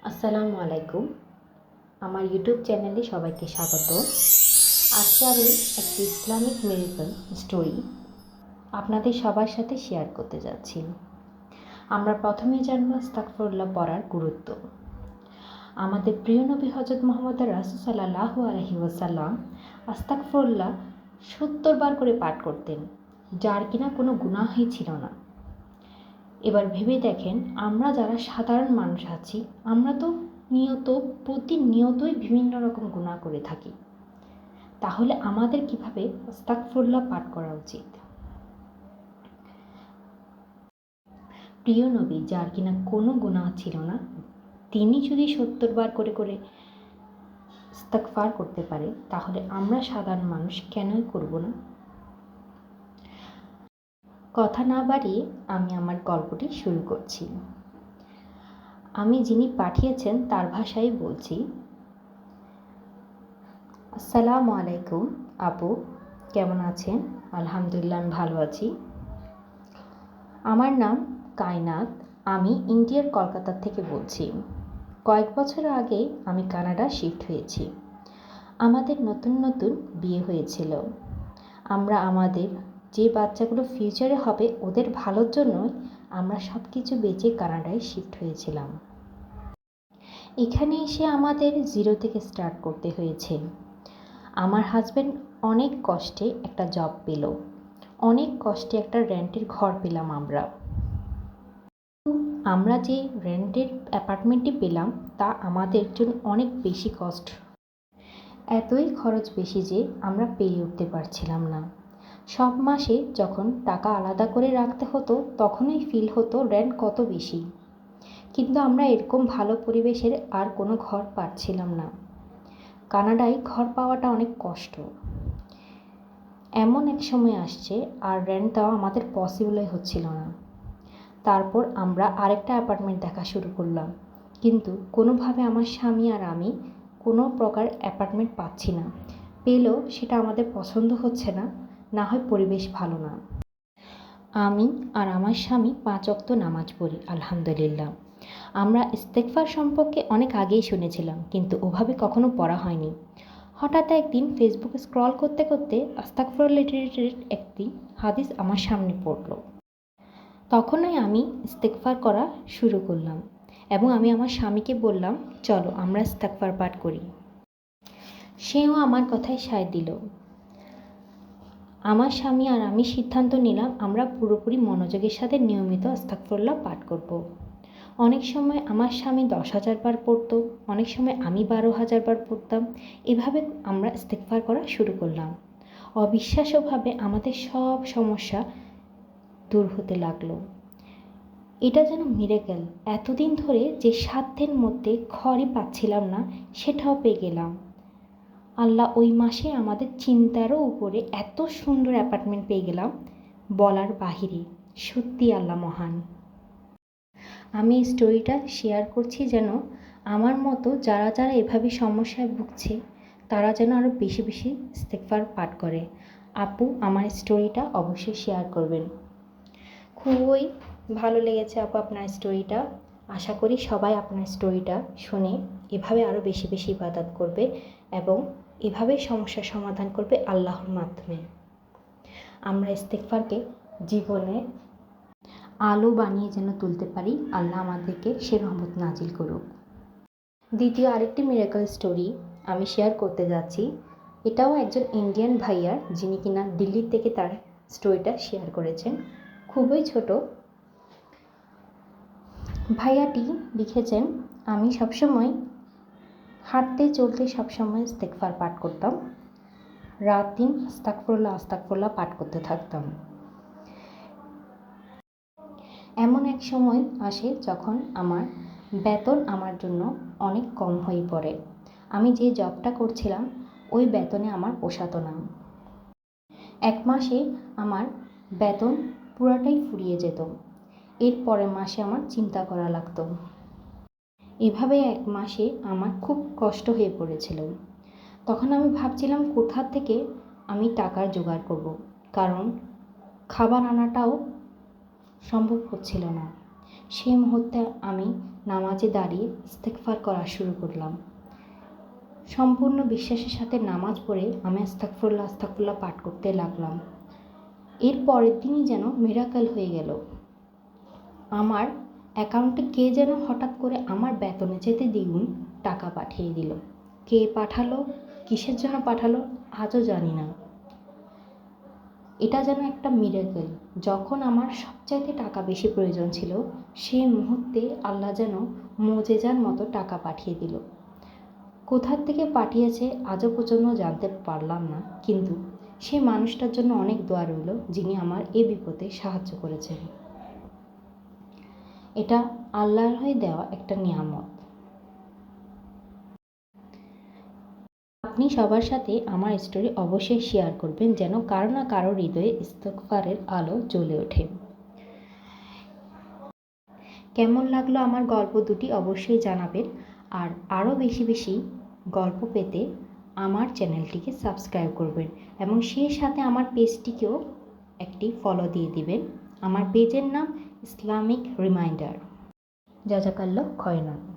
আসসালামু আলাইকুম। আমার ইউটিউব চ্যানেলে সবাইকে স্বাগত। আজকে আমি একটি ইসলামিক মিরাকল স্টোরি আপনাদের সবার সাথে শেয়ার করতে যাচ্ছি। আমরা প্রথমেই জানব আস্তাগফিরুল্লাহ পড়ার গুরুত্ব। আমাদের প্রিয় নবী হযরত মুহাম্মদ রাসূল সাল্লাল্লাহু আলাইহি ওয়াসাল্লাম আস্তাগফিরুল্লাহ ৭০ বার করে পাঠ করতেন, যার কিনা কোনো গুনাহই ছিল না। এবার ভেবে দেখেন, আমরা যারা সাধারণ মানুষ আছি, আমরা তো প্রতিনিয়তই বিভিন্ন রকম গুনাহ করে থাকি। তাহলে আমাদের কিভাবে আস্তাগফিরুল্লাহ পাঠ করা উচিত? প্রিয় নবী, যার কিনা কোনো গুনাহ ছিল না, তিনি যদি ৭০ বার করে করে ইস্তেগফার করতে পারে, তাহলে আমরা সাধারণ মানুষ কেনই করব না? কথা না বাড়িয়ে আমি আমার গল্পটি শুরু করছি। আমি যিনি পাঠিয়েছেন তার ভাষায় বলছি। আসসালামু আলাইকুম আপু, কেমন আছেন? আলহামদুলিল্লাহ, আমি ভালো আছি। আমার নাম কায়নাত, আমি ইন্ডিয়ার কলকাতা থেকে বলছি। কয়েক বছর আগে আমি কানাডা শিফট হয়েছি। আমাদের নতুন নতুন বিয়ে হয়েছিল। আমরা আমাদের যে বাচ্চাগুলো ফিউচারে হবে ওদের ভালোর জন্যই আমরা সব কিছু বেঁচে কানাডায় শিফট হয়েছিলাম। এখানে এসে আমাদের জিরো থেকে স্টার্ট করতে হয়েছে। আমার হাজব্যান্ড অনেক কষ্টে একটা জব পেল, অনেক কষ্টে একটা রেন্টের ঘর পেলাম। আমরা যে রেন্টের অ্যাপার্টমেন্টটি পেলাম তা আমাদের জন্য অনেক বেশি কস্ট। এতই খরচ বেশি যে আমরা পেয়ে উঠতে পারছিলাম না। সব মাসে যখন টাকা আলাদা করে রাখতে হতো তখনই ফিল হতো রেন্ট কত বেশি। কিন্তু আমরা এরকম ভালো পরিবেশের আর কোনো ঘর পাচ্ছিলাম না। কানাডায় ঘর পাওয়াটা অনেক কষ্ট। এমন এক সময় আসছে আর রেন্ট দেওয়া আমাদের পসিবলই হচ্ছিল না। তারপর আমরা আরেকটা অ্যাপার্টমেন্ট দেখা শুরু করলাম, কিন্তু কোনোভাবে আমার স্বামী আর আমি কোনো প্রকার অ্যাপার্টমেন্ট পাচ্ছি না। পেলেও সেটা আমাদের পছন্দ হচ্ছে না, না হয় পরিবেশ ভালো না। আমি আর আমার স্বামী 5 ওয়াক্ত নামাজ পড়ি, আলহামদুলিল্লাহ। আমরা ইস্তেগফার সম্পর্কে অনেক আগেই শুনেছিলাম, কিন্তু ওভাবে কখনো পড়া হয়নি। হঠাৎ একদিন ফেসবুকে স্ক্রল করতে করতে আস্তাগফিরুল্লাহ রিলেটেড একটি হাদিস আমার সামনে পড়ল। তখনই আমি ইস্তেগফার করা শুরু করলাম এবং আমি আমার স্বামীকে বললাম, চলো আমরা ইস্তেগফার পাঠ করি। সেও আমার কথায় সায় দিল। আমার স্বামী আর আমি সিদ্ধান্ত নিলাম আমরা পুরোপুরি মনোযোগের সাথে নিয়মিত আস্তাগফিরুল্লাহ পাঠ করব। অনেক সময় আমার স্বামী 10,000 বার পড়তো, অনেক সময় আমি 12,000 বার পড়তাম। এভাবে আমরা ইস্তেগফার করা শুরু করলাম। অবিশ্বাস্যভাবে আমাদের সব সমস্যা দূর হতে লাগলো। এটা যেন মিরাকেল। এতদিন ধরে যে সাধ্যের মধ্যে ঘরই পাচ্ছিলাম না, সেটাও পেয়ে গেলাম। আল্লাহ ওই মাসে আমাদের চিন্তারও উপরে এত সুন্দর অ্যাপার্টমেন্ট পেয়ে গেলাম, বলার বাহিরে। সত্যি আল্লাহ মহান। আমি এই স্টোরিটা শেয়ার করছি যেন আমার মতো যারা যারা এভাবে সমস্যায় ভুগছে তারা যেন আরও বেশি বেশি ইস্তেগফার পাঠ করে। আপু, আমার স্টোরিটা অবশ্যই শেয়ার করবেন। খুবই ভালো লেগেছে আপু আপনার স্টোরিটা। আশা করি সবাই আপনার স্টোরিটা শুনে এভাবে আরও বেশি বেশি ইবাদত করবে এবং এভাবেই সমস্যার সমাধান করবে আল্লাহর মাধ্যমে। আমরা ইস্তেগফারকে জীবনে আলো বানিয়ে যেন তুলতে পারি, আল্লাহ আমাদেরকে সে রহমত নাজিল করুক। দ্বিতীয় আরেকটি মিরাকল স্টোরি আমি শেয়ার করতে যাচ্ছি। এটাও একজন ইন্ডিয়ান ভাইয়ার, যিনি কিনা দিল্লি থেকে তার স্টোরিটা শেয়ার করেছেন। খুবই ছোট। ভাইয়াটি লিখেছেন, আমি সবসময় হাঁটতে চলতে সবসময় ইস্তেগফার পাঠ করতাম। রাত দিন আস্তাগফিরুল্লাহ পাঠ করতে থাকতাম। এমন এক সময় আসে যখন আমার বেতন আমার জন্য অনেক কম হয়ে পড়ে। আমি যে জবটা করছিলাম ওই বেতনে আমার পোষাতো না। এক মাসে আমার বেতন পুরাটাই ফুরিয়ে যেত। এর পরের মাসে আমার চিন্তা করা লাগতো। এভাবে এক মাসে আমার খুব কষ্ট হয়ে পড়েছিল। তখন আমি ভাবছিলাম কোথা থেকে আমি টাকার জোগাড় করব, কারণ খাবার আনাটাও সম্ভব হচ্ছিল না। সেই মুহূর্তে আমি নামাজে দাঁড়িয়ে ইস্তেগফার করা শুরু করলাম। সম্পূর্ণ বিশ্বাসের সাথে নামাজ পড়ে আমি আস্তাগফিরুল্লাহ পাঠ করতে লাগলাম। এর পরের দিনই যেন মিরাকেল হয়ে গেল। আমার অ্যাকাউন্টে কে যেন হঠাৎ করে আমার বেতনে যেতে দ্বিগুণ টাকা পাঠিয়ে দিল। কে পাঠালো, কিসের জন্য পাঠালো আজও জানি না। এটা যেন একটা মিরাকেল। যখন আমার সবচাইতে টাকা বেশি প্রয়োজন ছিল, সেই মুহূর্তে আল্লাহ যেন মুজিজার মতো টাকা পাঠিয়ে দিল। কোথা থেকে পাঠিয়েছে আজও পর্যন্ত জানতে পারলাম না, কিন্তু সেই মানুষটার জন্য অনেক দোয়া রইল যিনি আমার এই বিপদে সাহায্য করেছেন। এটা আল্লাহর হয়ে দেওয়া একটা নিয়ামত। আপনি সবার সাথে আমার স্টোরি অবশ্যই শেয়ার করবেন, যেন কারো না কারো হৃদয়ে ইস্তেগফারের আলো জ্বলে ওঠে। কেমন লাগলো আমার গল্প দুটি অবশ্যই জানাবেন। আর আরও বেশি বেশি গল্প পেতে আমার চ্যানেলটিকে সাবস্ক্রাইব করবেন এবং সেই সাথে আমার পেজটিকেও একটি ফলো দিয়ে দিবেন। আমার পেজের নাম ইসলামিক রিমাইন্ডার। জাযাকাল্লাহ খয়রান।